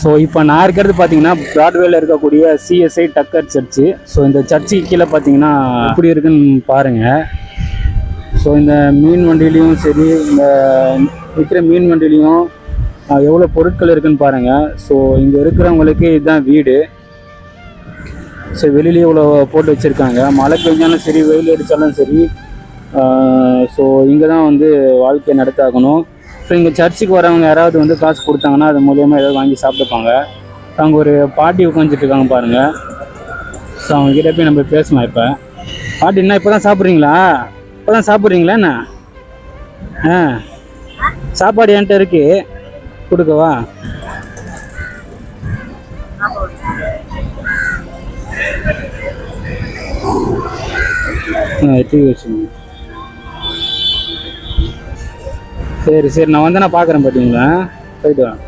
So இப்போ நான் இருக்கிறது பார்த்தீங்கன்னா பிராட்வேல இருக்கக்கூடிய சிஎஸ்ஐ டக்கர் சர்ச்சு. ஸோ இந்த சர்ச்சுக்கு கீழே பார்த்தீங்கன்னா எப்படி இருக்குன்னு பாருங்கள். ஸோ இந்த மீன் வண்டியிலையும் சரி, இந்த விற்கிற மீன் வண்டியிலையும் எவ்வளோ பொருட்கள் இருக்குதுன்னு பாருங்கள். ஸோ இங்கே இருக்கிறவங்களுக்கு இதுதான் வீடு. ஸோ வெளியிலேயே இவ்வளோ போட்டு வச்சுருக்காங்க. மழை பெஞ்சாலும் சரி, வெயில் அடித்தாலும் சரி, ஸோ இங்கே தான் வந்து வாழ்க்கையை நடத்தாகணும். ஸோ இங்கே சர்ச்சுக்கு வரவங்க யாராவது வந்து காசு கொடுத்தாங்கன்னா அது மூலியமாக ஏதாவது வாங்கி சாப்பிட்டுப்பாங்க. அவங்க ஒரு பாட்டி உட்காந்துட்டு இருக்காங்க பாருங்கள். ஸோ அவங்ககிட்ட போய் நம்ம பேசலாம். இப்போ பாட்டி என்ன இப்போ தான் சாப்பிட்றீங்களா? இப்போ தான் சாப்பிட்றீங்களா என்ன? சாப்பாடு என்கிட்ட இருக்கு, கொடுக்கவா? டீ வச்சுங்க. சரி நான் வந்து நான் பார்க்குறேன். பார்த்தீங்களா, போயிட்டு வரேன்.